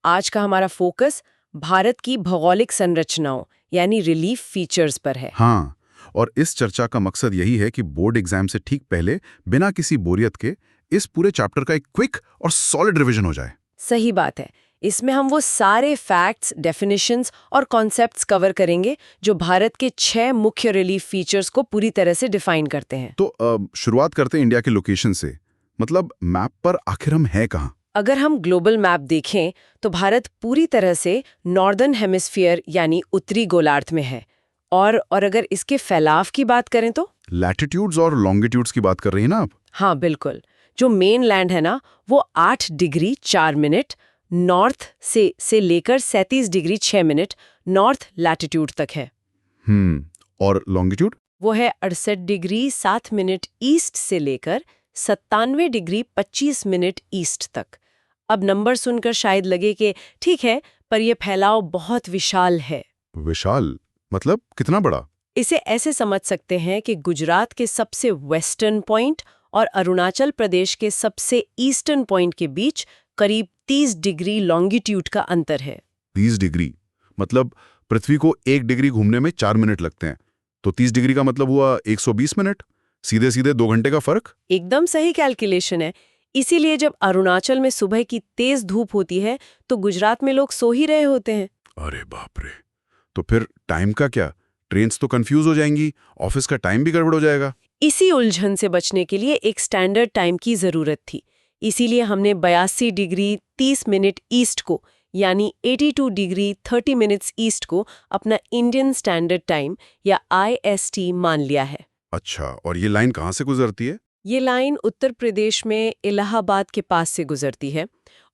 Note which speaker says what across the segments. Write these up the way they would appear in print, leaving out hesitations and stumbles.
Speaker 1: आज का हमारा फोकस भारत की भौगोलिक संरचनाओं यानी रिलीफ फीचर्स पर है।
Speaker 2: हाँ, और इस चर्चा का मकसद यही है कि बोर्ड एग्जाम से ठीक पहले बिना किसी बोरियत के इस पूरे चैप्टर का एक क्विक और सॉलिड रिवीजन हो जाए।
Speaker 1: सही बात है। इसमें हम वो सारे फैक्ट्स, डेफिनेशंस और कॉन्सेप्ट्स कवर करेंगे जो भारत के 6 मुख्य रिलीफ फीचर्स को पूरी तरह से डिफाइन करते हैं।
Speaker 2: तो शुरुआत करते हैं इंडिया के लोकेशन से। मतलब मैप पर आखिर हम हैं कहाँ?
Speaker 1: अगर हम ग्लोबल मैप देखें तो भारत पूरी तरह से नॉर्दर्न हेमिस्फीयर यानी उत्तरी गोलार्ध में है। और अगर इसके फैलाव की बात करें तो
Speaker 2: लैटिट्यूड्स और लॉन्गिट्यूड्स की बात कर रही हैं ना आप?
Speaker 1: हाँ बिल्कुल। जो मेन लैंड है ना वो 8 डिग्री 4 मिनट नॉर्थ से लेकर 37 डिग्री 6 मिनट नॉर्थ लैटिट्यूड तक है।
Speaker 2: और लॉन्गिट्यूड?
Speaker 1: वो है 68 डिग्री 7 मिनट ईस्ट से लेकर 97 डिग्री 25 मिनट ईस्ट तक। अब नंबर सुनकर शायद लगे कि ठीक है, पर यह फैलाव बहुत विशाल है।
Speaker 2: विशाल मतलब कितना बड़ा?
Speaker 1: इसे ऐसे समझ सकते हैं कि गुजरात के सबसे वेस्टर्न पॉइंट और अरुणाचल प्रदेश के सबसे ईस्टर्न पॉइंट के बीच करीब 30 डिग्री लॉन्गिट्यूड का अंतर है।
Speaker 2: 30 डिग्री मतलब पृथ्वी को 1 डिग्री घूमने में 4 मिनट लगते हैं, तो 30 डिग्री का मतलब हुआ 120 मिनट। सीधे सीधे 2 घंटे का फर्क।
Speaker 1: एकदम सही कैलकुलेशन है। इसीलिए जब अरुणाचल में सुबह की तेज धूप होती है तो गुजरात में लोग सो ही रहे होते हैं।
Speaker 2: अरे बाप रे! तो फिर टाइम का क्या? ट्रेन्स तो कंफ्यूज हो जाएंगी, ऑफिस का टाइम भी गड़बड़ हो जाएगा।
Speaker 1: इसी उलझन से बचने के लिए एक स्टैंडर्ड टाइम की जरूरत थी। इसीलिए हमने 82 डिग्री 30 मिनट ईस्ट को यानी 82 डिग्री 30 मिनट्स ईस्ट को अपना इंडियन स्टैंडर्ड टाइम या IST मान लिया है।
Speaker 2: अच्छा, और ये लाइन कहाँ से गुजरती है?
Speaker 1: ये लाइन उत्तर प्रदेश में इलाहाबाद के पास से गुजरती है।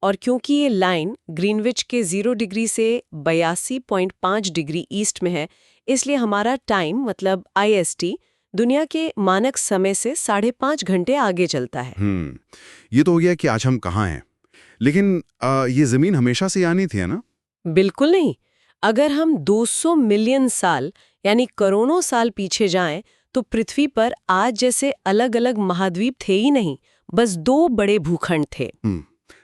Speaker 1: और क्योंकि ये लाइन ग्रीनविच के 0 डिग्री से 82.5 डिग्री ईस्ट में है, इसलिए हमारा टाइम मतलब IST दुनिया के मानक समय से 5.5 घंटे आगे चलता है।
Speaker 2: ये तो हो गया कि आज हम कहाँ हैं। लेकिन ये जमीन हमेशा से यहाँ नहीं थी, है ना?
Speaker 1: बिल्कुल नहीं। अगर हम 200 मिलियन साल यानी करोड़ों साल पीछे जाएं तो पृथ्वी पर आज जैसे अलग अलग महाद्वीप थे ही नहीं, बस 2 बड़े भूखंड थे।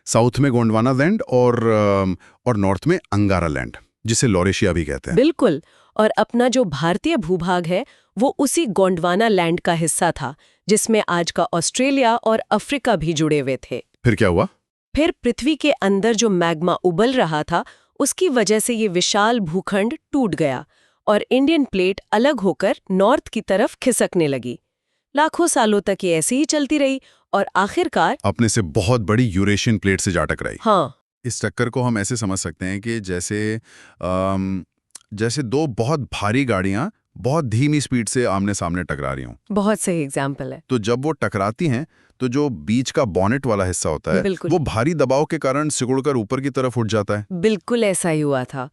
Speaker 2: साउथ में गोंडवाना लैंड और नॉर्थ में अंगारा लैंड, जिसे लॉरेशिया भी कहते हैं।
Speaker 1: बिल्कुल। और अपना जो भारतीय भूभाग है वो उसी गोंडवाना लैंड का हिस्सा था, जिसमें आज का ऑस्ट्रेलिया और अफ्रीका भी जुड़े हुए थे।
Speaker 2: फिर क्या हुआ?
Speaker 1: फिर पृथ्वी के अंदर जो मैग्मा उबल रहा था उसकी वजह से ये विशाल भूखंड टूट गया और इंडियन प्लेट अलग होकर नॉर्थ की तरफ खिसकने लगी। लाखों सालों तक ये ऐसे ही चलती रही और आखिरकार
Speaker 2: अपने से बहुत बड़ी यूरेशियन प्लेट से जा टकराई।
Speaker 1: हाँ,
Speaker 2: इस टक्कर को हम ऐसे समझ सकते हैं कि जैसे 2 बहुत भारी गाड़ियां बहुत धीमी स्पीड से आमने सामने टकरा रही हों।
Speaker 1: बहुत सही एग्जाम्पल है।
Speaker 2: तो जब वो टकराती हैं तो जो बीच का बॉनेट वाला हिस्सा होता है वो भारी दबाव के कारण सिकुड़कर ऊपर की तरफ उठ जाता है।
Speaker 1: बिल्कुल ऐसा ही हुआ था।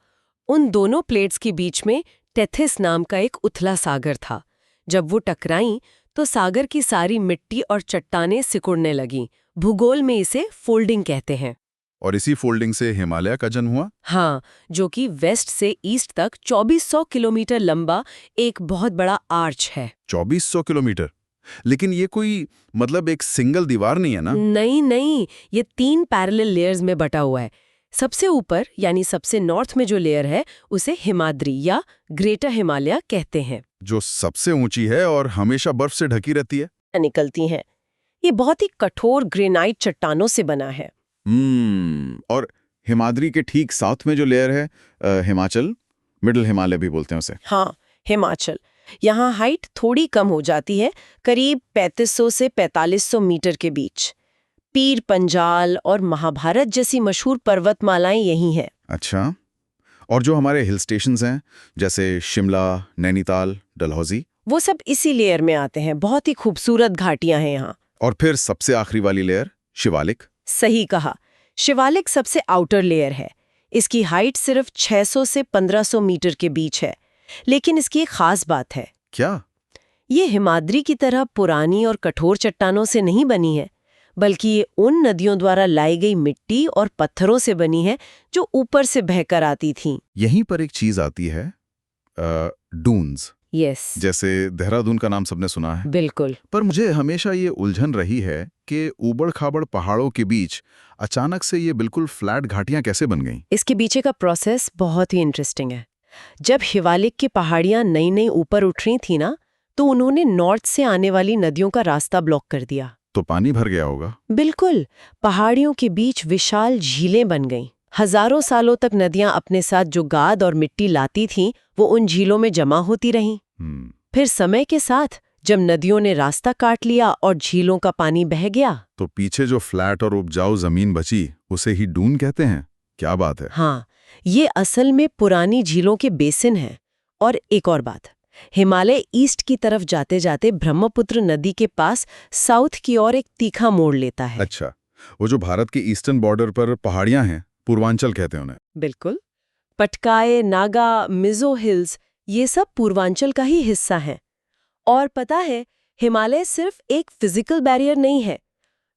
Speaker 1: उन दोनों प्लेट्स के बीच में टेथिस नाम का एक उथला सागर था। जब वो टकराईं तो सागर की सारी मिट्टी और चट्टानें सिकुड़ने लगीं। भूगोल में इसे फोल्डिंग कहते हैं।
Speaker 2: और इसी फोल्डिंग से हिमालय का जन्म हुआ।
Speaker 1: हाँ, जो कि वेस्ट से ईस्ट तक 2400 किलोमीटर लंबा एक बहुत बड़ा आर्च है।
Speaker 2: 2400 किलोमीटर? लेकिन ये कोई मतलब एक सिंगल दीवार नहीं है ना?
Speaker 1: नहीं, ये 3 पैरेलल लेयर्स में बटा हुआ है। सबसे ऊपर यानी सबसे नॉर्थ में जो लेयर है उसे हिमाद्री या ग्रेटर हिमालय कहते हैं,
Speaker 2: जो सबसे ऊंची है और हमेशा बर्फ से ढकी रहती है।
Speaker 1: निकलती हैं। ये बहुत ही कठोर ग्रेनाइट चट्टानों से बना है।
Speaker 2: और हिमाद्री के ठीक साउथ में जो लेयर है हिमाचल, मिडिल हिमालय भी बोलते हैं उसे।
Speaker 1: हाँ, हिमाचल। यहाँ हाइट थोड़ी कम हो जाती है, करीब 3500 से 4500 मीटर के बीच। पीर पंजाल और महाभारत जैसी मशहूर पर्वतमालाएं यही हैं।
Speaker 2: अच्छा, और जो हमारे हिल स्टेशंस हैं जैसे शिमला, नैनीताल, डलहौजी,
Speaker 1: वो सब इसी लेयर में आते हैं। बहुत ही खूबसूरत घाटियां हैं यहाँ।
Speaker 2: और फिर सबसे आखिरी वाली लेयर शिवालिक।
Speaker 1: सही कहा, शिवालिक सबसे आउटर लेयर है। इसकी हाइट सिर्फ 600 से 1500 मीटर के बीच है। लेकिन इसकी एक खास बात है।
Speaker 2: क्या?
Speaker 1: ये हिमाद्री की तरह पुरानी और कठोर चट्टानों से नहीं बनी है, बल्कि ये उन नदियों द्वारा लाई गई मिट्टी और पत्थरों से बनी है जो ऊपर से बहकर आती थीं।
Speaker 2: यहीं पर एक चीज आती है, डून्स,
Speaker 1: यस,
Speaker 2: जैसे देहरादून का नाम सबने सुना है।
Speaker 1: बिल्कुल।
Speaker 2: पर मुझे हमेशा ये उलझन रही है कि ऊबड़-खाबड़ पहाड़ों के बीच अचानक से ये बिल्कुल फ्लैट घाटियां कैसे बन गईं?
Speaker 1: इसके पीछे का प्रोसेस बहुत ही इंटरेस्टिंग है। जब हिमालय की पहाड़ियां नई नई ऊपर उठ रही थी ना, तो उन्होंने नॉर्थ से आने वाली नदियों का रास्ता ब्लॉक कर दिया।
Speaker 2: तो पानी भर गया होगा।
Speaker 1: बिल्कुल, पहाड़ियों के बीच विशाल झीलें बन गईं। हजारों सालों तक नदियां अपने साथ जो गाद और मिट्टी लाती थीं, वो उन झीलों में जमा होती रहीं। फिर समय के साथ जब नदियों ने रास्ता काट लिया और झीलों का पानी बह गया,
Speaker 2: तो पीछे जो फ्लैट और उपजाऊ जमीन बची उसे ही डून कहते हैं। क्या बात है।
Speaker 1: हाँ, ये असल में पुरानी झीलों के बेसिन हैं। और एक और बात, हिमालय ईस्ट की तरफ जाते जाते ब्रह्मपुत्र नदी के पास साउथ की ओर एक तीखा मोड़ लेता है।
Speaker 2: अच्छा, वो जो भारत के ईस्टर्न बॉर्डर पर पहाड़ियां हैं, पूर्वांचल कहते हैं उन्हें।
Speaker 1: बिल्कुल। पटकाए, नागा, मिजो हिल्स, ये सब पूर्वांचल का ही हिस्सा हैं। और पता है, हिमालय सिर्फ एक फिजिकल बैरियर नहीं है,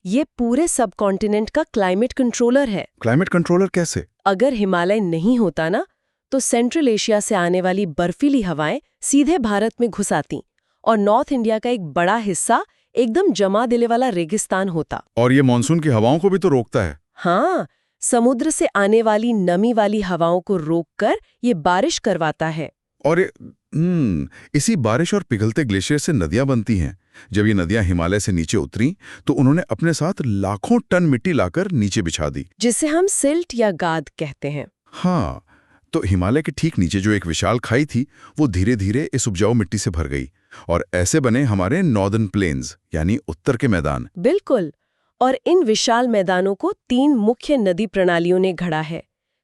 Speaker 1: ये पूरे सबकॉन्टिनेंट का क्लाइमेट कंट्रोलर है।
Speaker 2: क्लाइमेट कंट्रोलर कैसे?
Speaker 1: अगर हिमालय नहीं होता ना, तो सेंट्रल एशिया से आने वाली बर्फीली हवाएं सीधे भारत में घुस आती और नॉर्थ इंडिया का एक बड़ा हिस्सा एकदम जमा दिले वाला रेगिस्तान होता।
Speaker 2: और ये मानसून की हवाओं को भी तो रोकता है।
Speaker 1: हाँ, समुद्र से आने वाली नमी वाली हवाओं को रोककर ये बारिश करवाता है।
Speaker 2: और इसी बारिश और पिघलते ग्लेशियर से नदियां बनती हैं। जब ये नदियां हिमालय से नीचे उतरी तो उन्होंने अपने साथ लाखों टन मिट्टी लाकर नीचे बिछा दी,
Speaker 1: जिसे हम सिल्ट या गाद कहते हैं।
Speaker 2: हाँ, तो हिमालय के ठीक नीचे जो एक विशाल खाई थी, वो धीरे धीरे इस उपजाऊ मिट्टी से भर गई और ऐसे बने हमारे नॉर्दर्न प्लेन्स, यानी उत्तर के मैदान।
Speaker 1: बिल्कुल। और इन विशाल मैदानों को 3 मुख्य नदी प्रणालियों ने घड़ा है,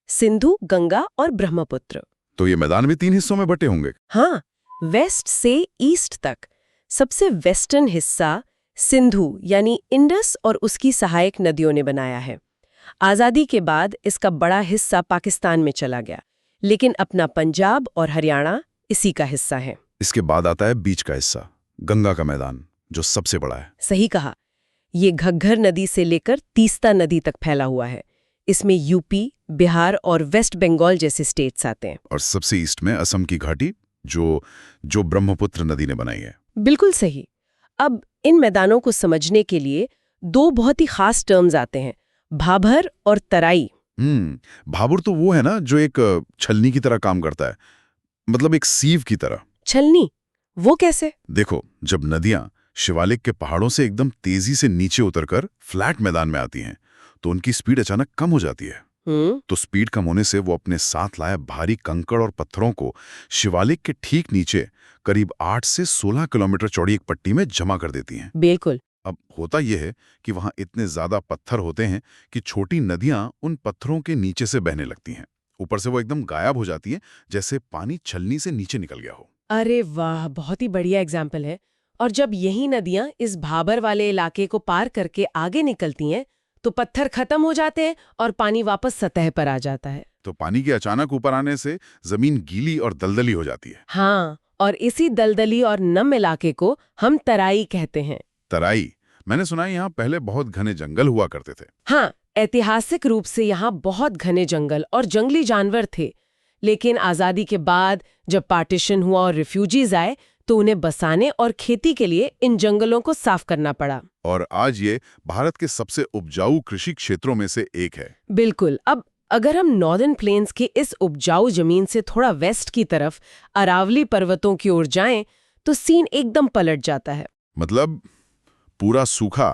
Speaker 1: सिंधु, गंगा और ब्रह्मपुत्र।
Speaker 2: तो ये मैदान भी 3 हिस्सों में बटे होंगे।
Speaker 1: हाँ, वेस्ट से ईस्ट तक। सबसे वेस्टर्न हिस्सा सिंधु यानी इंडस और उसकी सहायक नदियों ने बनाया है। आज़ादी के बाद इसका बड़ा हिस्सा पाकिस्तान में चला गया, लेकिन अपना पंजाब और हरियाणा इसी का हिस्सा है।
Speaker 2: इसके बाद आता है बीच का हिस्सा, गंगा का मैदान, जो सबसे बड़ा है।
Speaker 1: सही कहा। ये घग्घर नदी से लेकर तीस्ता नदी तक फैला हुआ है। इसमें यूपी, बिहार और वेस्ट बंगाल जैसे स्टेट्स आते हैं।
Speaker 2: और सबसे ईस्ट में असम की घाटी, जो ब्रह्मपुत्र नदी ने बनाई है।
Speaker 1: बिल्कुल सही। अब इन मैदानों को समझने के लिए 2 बहुत ही खास टर्म्स आते हैं, भाभर और तराई।
Speaker 2: भाभर तो वो है ना जो एक छलनी की तरह काम करता है, मतलब एक सीव की तरह।
Speaker 1: छलनी? वो कैसे?
Speaker 2: देखो, जब नदियां शिवालिक के पहाड़ों से एकदम तेजी से नीचे उतरकर फ्लैट मैदान में आती हैं, तो उनकी स्पीड अचानक कम हो जाती है। तो स्पीड कम होने से वो अपने साथ लाए भारी कंकड़ और पत्थरों को शिवालिक के ठीक नीचे करीब 8 से 16 किलोमीटर चौड़ी एक पट्टी में जमा कर देती हैं।
Speaker 1: बिल्कुल।
Speaker 2: अब होता यह है कि वहां इतने ज्यादा पत्थर होते हैं कि छोटी नदियां उन पत्थरों के नीचे से बहने लगती हैं। ऊपर से वो एकदम गायब हो जाती है, जैसे पानी छलनी से नीचे निकल गया हो।
Speaker 1: अरे वाह, बहुत ही बढ़िया एग्जाम्पल है। और जब यही नदियां इस भाबर वाले इलाके को पार करके आगे निकलती हैं, तो पत्थर खत्म हो जाते हैं और पानी वापस सतह पर आ जाता है।
Speaker 2: तो पानी के अचानक ऊपर आने से जमीन गीली और दलदली हो जाती है।
Speaker 1: हाँ, और इसी दलदली और नम इलाके को हम तराई कहते हैं।
Speaker 2: तराई? मैंने सुना है यहाँ पहले बहुत घने जंगल हुआ करते थे।
Speaker 1: हाँ, ऐतिहासिक रूप से यहाँ बहुत घने जंगल और जंगली जानवर थे। लेकिन आज़ादी के बाद जब पार्टीशन हुआ और रिफ्यूजीज आए, तो उन्हें बसाने और खेती के लिए इन जंगलों को साफ करना पड़ा।
Speaker 2: और आज ये भारत के सबसे उपजाऊ कृषि क्षेत्रों में से एक है।
Speaker 1: बिल्कुल। अब अगर हम नॉर्दर्न प्लेन्स के इस उपजाऊ जमीन से थोड़ा वेस्ट की तरफ अरावली पर्वतों की ओर जाएं, तो सीन एकदम पलट जाता है।
Speaker 2: मतलब पूरा सूखा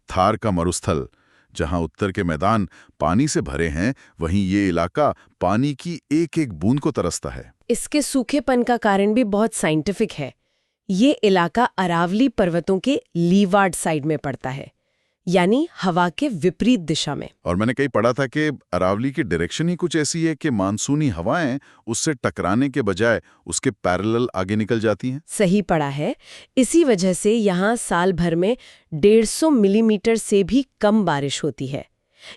Speaker 2: थार का मरुस्थल, जहां उत्तर के मैदान पानी से भरे हैं, वहीं ये इलाका पानी की एक एक बूंद को तरसता है।
Speaker 1: इसके सूखेपन का कारण भी बहुत साइंटिफिक है। ये इलाका अरावली पर्वतों के लीवार्ड साइड में पड़ता है, यानी हवा के विपरीत दिशा में।
Speaker 2: और मैंने कहीं पढ़ा था कि अरावली की डायरेक्शन ही कुछ ऐसी है कि मानसूनी हवाएं उससे टकराने के बजाय उसके पैरेलल आगे निकल जाती हैं।
Speaker 1: सही पड़ा है। इसी वजह से यहाँ साल भर में 150 मिलीमीटर से भी कम बारिश होती है।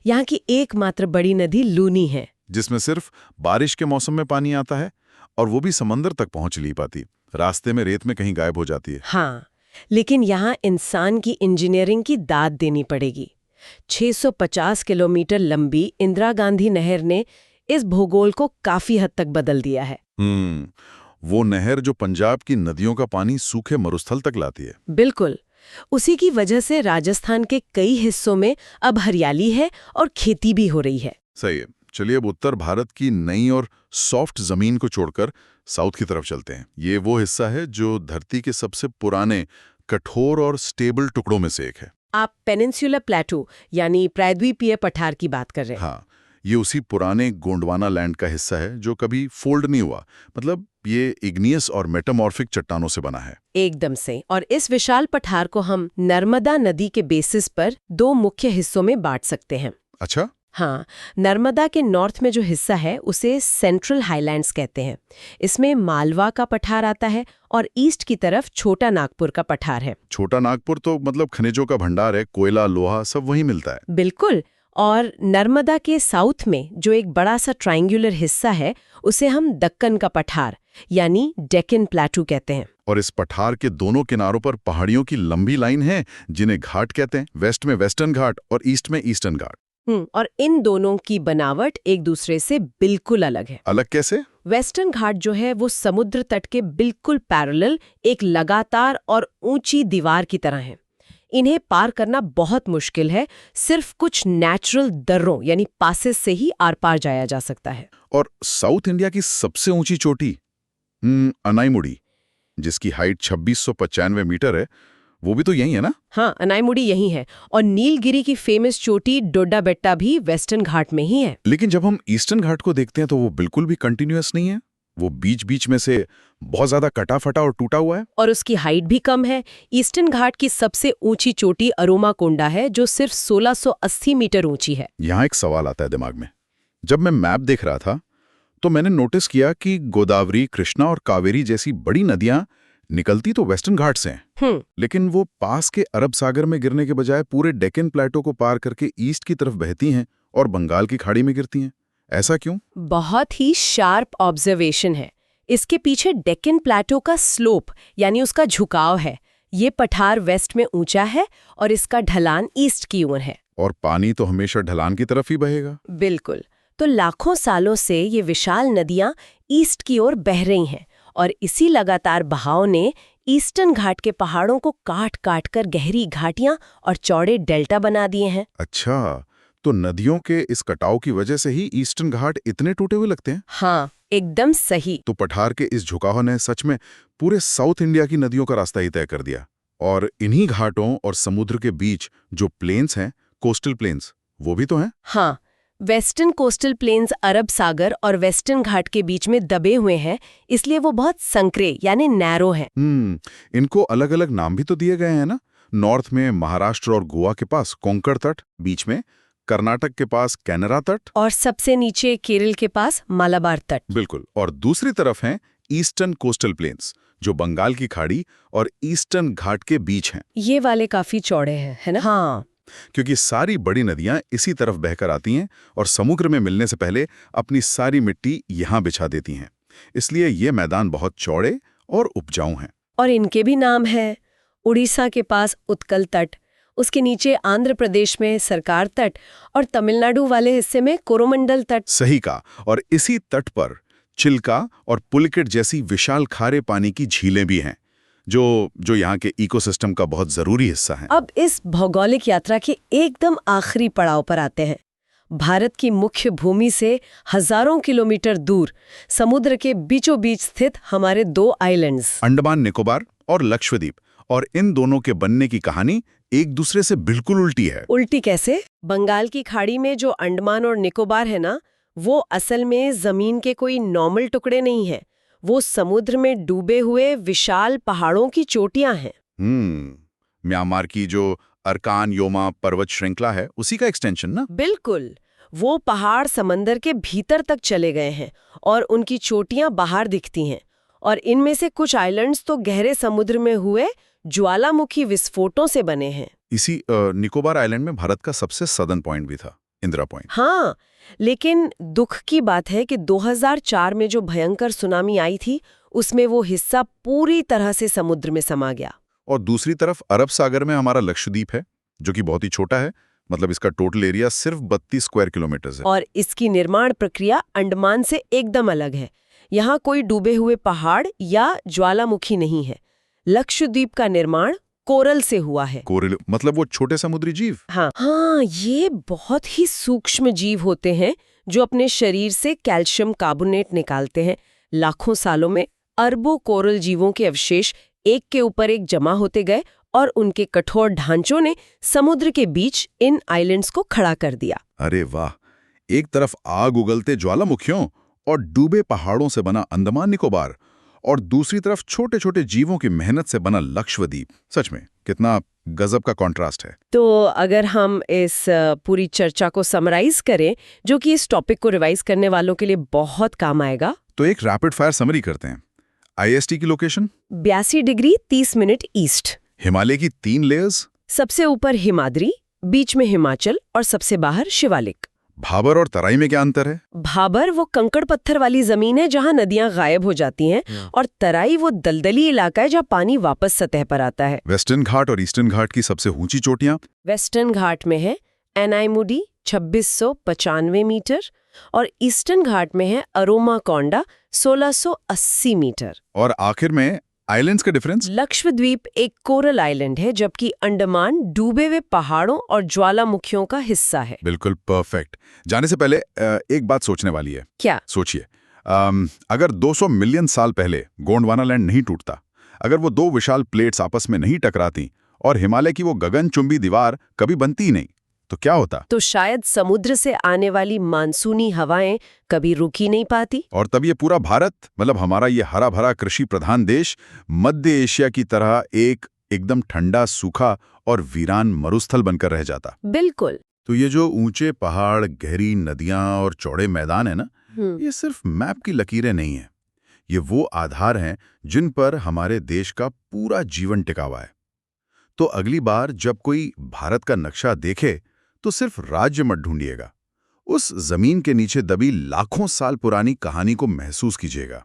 Speaker 1: यहाँ की एकमात्र बड़ी नदी लूनी है,
Speaker 2: जिसमें सिर्फ बारिश के मौसम में पानी आता है, और वो भी समंदर तक पहुंच नहीं पाती, रास्ते में रेत में कहीं गायब हो जाती है।
Speaker 1: हाँ, लेकिन यहाँ इंसान की इंजीनियरिंग की दाद देनी पड़ेगी। 650 किलोमीटर लंबी इंदिरा गांधी नहर ने इस भूगोल को काफी हद तक बदल दिया है।
Speaker 2: वो नहर जो पंजाब की नदियों का पानी सूखे मरुस्थल तक लाती है।
Speaker 1: बिल्कुल। उसी की वजह से राजस्थान के कई हिस्सों में अब हरियाली है और खेती भी हो रही है।
Speaker 2: सही है। चलिए अब उत्तर भारत की नई और सॉफ्ट जमीन को छोड़कर साउथ की तरफ चलते हैं। ये वो हिस्सा है जो धरती के सबसे पुराने, कठोर और स्टेबल टुकड़ों में से एक है।
Speaker 1: आप पेनिनसुलर प्लेटू यानी प्रायद्वीपीय पठार की बात कर रहे हैं।
Speaker 2: हाँ, ये उसी पुराने गोंडवाना लैंड का हिस्सा है जो कभी फोल्ड नहीं हुआ। मतलब ये इग्नियस और मेटामॉर्फिक चट्टानों से बना है।
Speaker 1: एकदम से। और इस विशाल पठार को हम नर्मदा नदी के बेसिस पर दो मुख्य हिस्सों में बांट सकते हैं।
Speaker 2: अच्छा?
Speaker 1: हाँ, नर्मदा के नॉर्थ में जो हिस्सा है उसे सेंट्रल हाईलैंड्स कहते हैं। इसमें मालवा का पठार आता है और ईस्ट की तरफ छोटा नागपुर का पठार है।
Speaker 2: छोटा नागपुर तो मतलब खनिजों का भंडार है, कोयला, लोहा सब वहीं मिलता है।
Speaker 1: बिल्कुल। और नर्मदा के साउथ में जो एक बड़ा सा ट्रायंगुलर हिस्सा है उसे हम दक्कन का पठार यानी डेक्कन प्लेटू कहते हैं।
Speaker 2: और इस पठार के दोनों किनारों पर पहाड़ियों की लंबी लाइन है जिन्हें घाट कहते हैं। वेस्ट में वेस्टर्न घाट और ईस्ट में ईस्टर्न घाट।
Speaker 1: और इन दोनों की बनावट एक दूसरे से बिल्कुल अलग है।
Speaker 2: अलग कैसे?
Speaker 1: वेस्टर्न घाट जो है वो समुद्र तट के बिल्कुल पैरेलल एक लगातार और ऊंची दीवार की तरह है। इन्हें पार करना बहुत मुश्किल है, सिर्फ कुछ नेचुरल दर्रों यानी पासेस से ही आर पार जाया जा सकता है।
Speaker 2: और साउथ इंडिया की सबसे ऊंची चोटी अनाईमुड़ी, जिसकी हाइट 2695 मीटर है, वो भी तो यही है ना?
Speaker 1: हाँ, अनाईमुड़ी यही है। और नीलगिरी की फेमस चोटी डोडा बेट्टा भी वेस्टर्न घाट में ही है।
Speaker 2: लेकिन जब हम ईस्टर्न घाट को देखते हैं तो वो बिल्कुल भी कंटिन्यूअस नहीं है। वो बीच बीच में से बहुत ज्यादा कटा फटा और टूटा हुआ है।
Speaker 1: और उसकी हाइट भी कम है। ईस्टर्न घाट की सबसे ऊंची चोटी अरोमाकोंडा है जो सिर्फ 1680 मीटर ऊंची है।
Speaker 2: यहाँ एक सवाल आता है दिमाग में। जब मैं मैप देख रहा था तो मैंने नोटिस किया कि गोदावरी, कृष्णा और कावेरी जैसी बड़ी नदियां निकलती तो वेस्टर्न घाट से हैं, लेकिन वो पास के अरब सागर में गिरने के बजाय पूरे डेक्कन प्लेटो को पार करके ईस्ट की तरफ बहती हैं और बंगाल की खाड़ी में गिरती हैं। ऐसा क्यों?
Speaker 1: बहुत ही शार्प ऑब्जर्वेशन है। इसके पीछे डेक्कन प्लेटो का स्लोप यानी उसका झुकाव है। ये पठार वेस्ट में ऊंचा है और इसका ढलान ईस्ट की ओर है।
Speaker 2: और पानी तो हमेशा ढलान की तरफ ही बहेगा।
Speaker 1: बिल्कुल। तो लाखों सालों से ये विशाल नदियां ईस्ट की ओर बह रही हैं और इसी लगातार बहाव ने ईस्टर्न घाट के पहाड़ों को काट काट कर गहरी घाटियां और चौड़े डेल्टा बना दिए हैं।
Speaker 2: अच्छा, तो नदियों के इस कटाव की वजह से ही ईस्टर्न घाट इतने टूटे हुए लगते हैं?
Speaker 1: हाँ, एकदम सही।
Speaker 2: तो पठार के इस झुकाव ने सच में पूरे साउथ इंडिया की नदियों का रास्ता ही तय कर दिया। और इन्हीं घाटों और समुद्र के बीच जो प्लेन्स हैं, कोस्टल प्लेन्स, वो भी तो हैं?
Speaker 1: हाँ, वेस्टर्न कोस्टल प्लेन्स अरब सागर और वेस्टर्न घाट के बीच में दबे हुए हैं, इसलिए वो बहुत संकरे यानी नैरो हैं।
Speaker 2: इनको अलग अलग नाम भी तो दिए गए हैं ना? नॉर्थ में महाराष्ट्र और गोवा के पास कोंकण तट, बीच में कर्नाटक के पास कैनरा तट
Speaker 1: और सबसे नीचे केरल के पास मालाबार तट।
Speaker 2: बिल्कुल। और दूसरी तरफ हैं ईस्टर्न कोस्टल प्लेन्स जो बंगाल की खाड़ी और ईस्टर्न घाट के बीच हैं।
Speaker 1: ये वाले काफी चौड़े हैं, है ना? हाँ,
Speaker 2: क्योंकि सारी बड़ी नदियां इसी तरफ बहकर आती हैं और समुद्र में मिलने से पहले अपनी सारी मिट्टी यहाँ बिछा देती हैं। इसलिए ये मैदान बहुत चौड़े और उपजाऊ हैं।
Speaker 1: और इनके भी नाम हैं। उड़ीसा के पास उत्कल तट, उसके नीचे आंध्र प्रदेश में सरकार तट और तमिलनाडु वाले हिस्से में कोरोमंडल तट।
Speaker 2: सही कहा। और इसी तट पर चिल्का और पुलिकेट जैसी विशाल खारे पानी की झीलें भी हैं जो यहाँ के इकोसिस्टम का बहुत जरूरी हिस्सा है।
Speaker 1: अब इस भौगोलिक यात्रा के एकदम आखिरी पड़ाव पर आते हैं। भारत की मुख्य भूमि से हजारों किलोमीटर दूर समुद्र के बीचों बीच स्थित हमारे दो आइलैंड्स,
Speaker 2: अंडमान निकोबार और लक्षद्वीप। और इन दोनों के बनने की कहानी एक दूसरे से बिल्कुल उल्टी है।
Speaker 1: उल्टी कैसे? बंगाल की खाड़ी में जो अंडमान और निकोबार है ना, वो असल में जमीन के कोई नॉर्मल टुकड़े नहीं है। वो समुद्र में डूबे हुए विशाल पहाड़ों की चोटियां हैं।
Speaker 2: म्यांमार की जो अरकान योमा पर्वत श्रृंखला है उसी का एक्सटेंशन ना?
Speaker 1: बिल्कुल। वो पहाड़ समंदर के भीतर तक चले गए हैं और उनकी चोटियां बाहर दिखती हैं। और इनमें से कुछ आइलैंड्स तो गहरे समुद्र में हुए ज्वालामुखी विस्फोटों से बने हैं।
Speaker 2: इसी निकोबार आइलैंड में भारत का सबसे सदर्न पॉइंट भी था, इंदिरा पॉइंट।
Speaker 1: हाँ, लेकिन दुख की बात है कि 2004 में जो भयंकर सुनामी आई थी उसमें वो हिस्सा पूरी तरह से समुद्र में समा गया।
Speaker 2: और दूसरी तरफ अरब सागर में हमारा लक्षद्वीप है जो कि बहुत ही छोटा है। मतलब इसका टोटल एरिया सिर्फ 32 स्क्वायर किलोमीटर है।
Speaker 1: और इसकी निर्माण प्रक्रिया अंडमान से एकदम अलग है। यहाँ कोई डूबे हुए पहाड़ या ज्वालामुखी नहीं है। लक्षद्वीप का निर्माण कोरल से हुआ है।
Speaker 2: कोरल मतलब वो छोटे समुद्री जीव?
Speaker 1: हाँ, ये बहुत ही सूक्ष्म जीव होते हैं जो अपने शरीर से कैल्शियम कार्बोनेट निकालते हैं। लाखों सालों में अरबों कोरल जीवों के अवशेष एक के ऊपर एक जमा होते गए और उनके कठोर ढांचों ने समुद्र के बीच इन आइलैंड्स को खड़ा कर दिया।
Speaker 2: अरे वाह, एक तरफ आग उगलते ज्वालामुखियों और डूबे पहाड़ों से बना अंडमान निकोबार, और दूसरी तरफ छोटे छोटे जीवों की मेहनत से बना लक्षद्वीप। सच में कितना गजब का कॉन्ट्रास्ट है।
Speaker 1: तो अगर हम इस पूरी चर्चा को समराइज करें, जो कि इस टॉपिक को रिवाइज करने वालों के लिए बहुत काम आएगा,
Speaker 2: तो एक रैपिड फायर समरी करते हैं। IST की location
Speaker 1: 82 degree 30 minute east.
Speaker 2: Himalaya की 3 लेयर्स,
Speaker 1: सबसे ऊपर हिमाद्री, बीच में हिमाचल और सबसे बाहर शिवालिक।
Speaker 2: भाबर और तराई में क्या अंतर है?
Speaker 1: भाबर वो कंकड़ पत्थर वाली जमीन है जहां नदियां गायब हो जाती हैं, और तराई वो दलदली इलाका है जहां पानी वापस सतह पर आता है।
Speaker 2: वेस्टर्न घाट और ईस्टर्न घाट की सबसे ऊंची चोटियां?
Speaker 1: वेस्टर्न घाट में है एनाईमुडी 2695 मीटर और ईस्टर्न घाट में है अरोमाकोंडा 1680 मीटर।
Speaker 2: और आखिर में आइलैंड्स का डिफरेंस?
Speaker 1: लक्षद्वीप एक कोरल आइलैंड है, जबकि अंडमान डूबे हुए पहाड़ों और ज्वालामुखियों का हिस्सा है।
Speaker 2: बिल्कुल परफेक्ट। जाने से पहले एक बात सोचने वाली है।
Speaker 1: क्या?
Speaker 2: सोचिए, अगर 200 मिलियन साल पहले गोंडवाना लैंड नहीं टूटता, अगर वो 2 विशाल प्लेट्स आपस में नहीं टकराती और हिमालय की वो गगनचुंबी दीवार कभी बनती ही नहीं, तो क्या होता?
Speaker 1: तो शायद समुद्र से आने वाली मानसूनी हवाएं कभी रुक ही नहीं पाती,
Speaker 2: और तब ये पूरा भारत, मतलब हमारा ये हरा भरा कृषि प्रधान देश, मध्य एशिया की तरह एक एकदम ठंडा, सूखा और वीरान मरुस्थल बनकर रह जाता।
Speaker 1: बिल्कुल।
Speaker 2: तो ये जो ऊंचे पहाड़, गहरी नदियां और चौड़े मैदान है ना, ये सिर्फ मैप की लकीरें नहीं है। ये वो आधार हैं जिन पर हमारे देश का पूरा जीवन टिका हुआ है। तो अगली बार जब कोई भारत का नक्शा देखे, तो सिर्फ राज्य मत ढूंढिएगा, उस जमीन के नीचे दबी लाखों साल पुरानी कहानी को महसूस कीजिएगा।